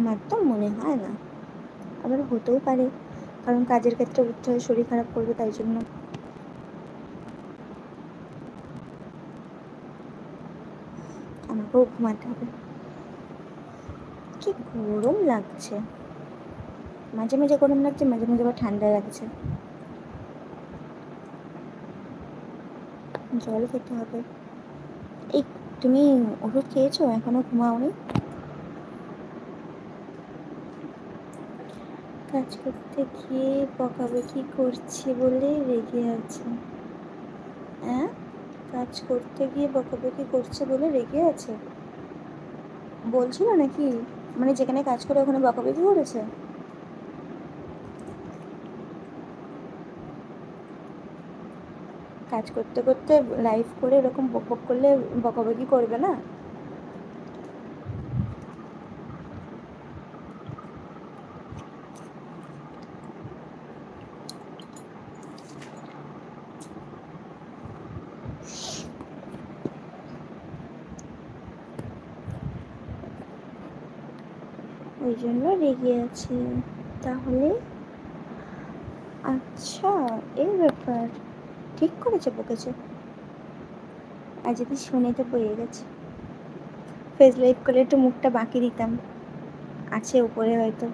আমার তো মনে হয় না, আবার হতেও পারে, কারণ কাজের ক্ষেত্রে উঠতে হয়, শরীর খারাপ করবে, তাই জন্য। আমাকেও ঘুমাতে হবে। কি গরম লাগছে, মাঝে মাঝে গরম লাগছে, মাঝে মাঝে আবার ঠান্ডা লাগছে। জল খেতে হবে। এই, তুমি ওষুধ খেয়েছো? এখনো ঘুমাওনি? কাজ করতে গিয়ে বকাবকি করছে বলে রেগে আছে? হ্যাঁ, কাজ করতে গিয়ে বকাবকি করছে বলে রেগে আছে বলছিল নাকি? মানে যেখানে কাজ করে ওখানে বকাবকি করেছে? কাজ করতে করতে লাইভ করে এরকম বক বক করলে বকাবকি করবে না? ওই জন্য রেগে আছে তাহলে? আচ্ছা, এই ব্যাপার। ঠিক করেছে, বকেছে। আর যদি শুনে তো বয়ে গেছে। ফেস লাইভ করলে একটু মুখটা বাঁকি দিতাম, আছে উপরে হয়তো।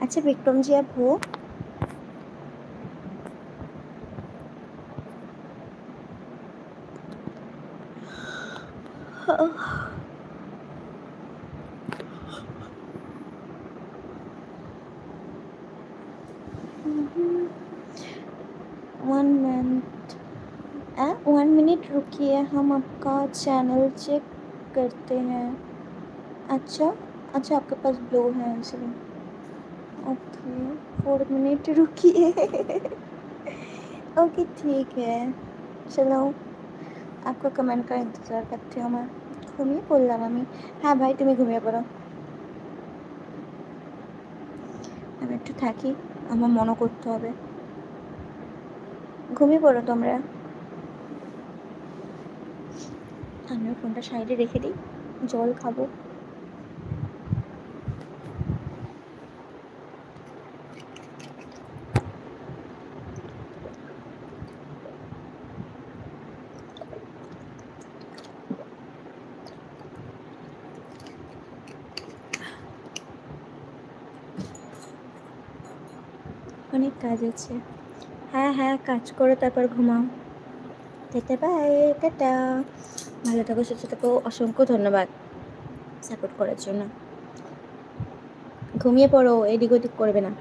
अच्छा विक्रम जी, आप हो? वन मिनट रुकिए, हम आपका चैनल चेक करते हैं। अच्छा अच्छा, आपके पास ब्लो है इसलिए। ओके, 4 मिनट रुकिए। ओके ठीक है, चलो आपका कमेंट का इंतज़ार करते हो। मैं घूमिए पड़लाम আমি। হ্যাঁ ভাই, তুমি ঘুমিয়ে পড়ো। আমি একটু থাকি, আমার মনে করতে হবে। ঘুমিয়ে পড়ো তোমরা। আমিও ফোনটা সাইডে রেখে দিই, জল খাবো। অনেক কাজ আছে। হ্যাঁ হ্যাঁ, কাজ করো তারপর ঘুমাও। Tata bye, tata. ভালো থাকো, সুস্থ থাকো। অসংখ্য ধন্যবাদ সাপোর্ট করার জন্য। ঘুমিয়ে পড়ো, এদিক ওদিক করবে না।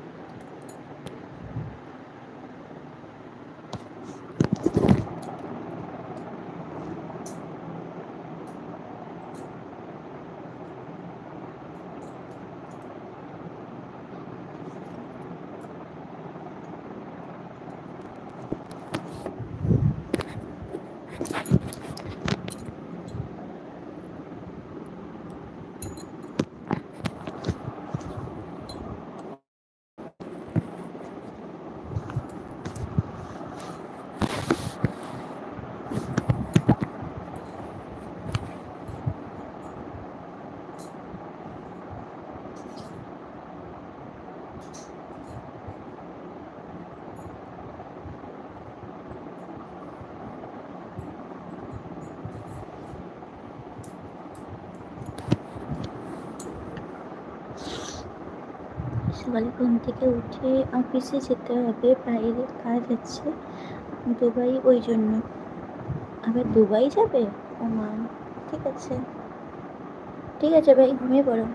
সকালে ঘুম থেকে উঠে অফিসে যেতে হবে, বাইরে কাজ আছে দুবাই, ওই জন্য। আবার দুবাই যাবে? ও মা, ঠিক আছে ঠিক আছে ভাই, ঘুমিয়ে পড়ো।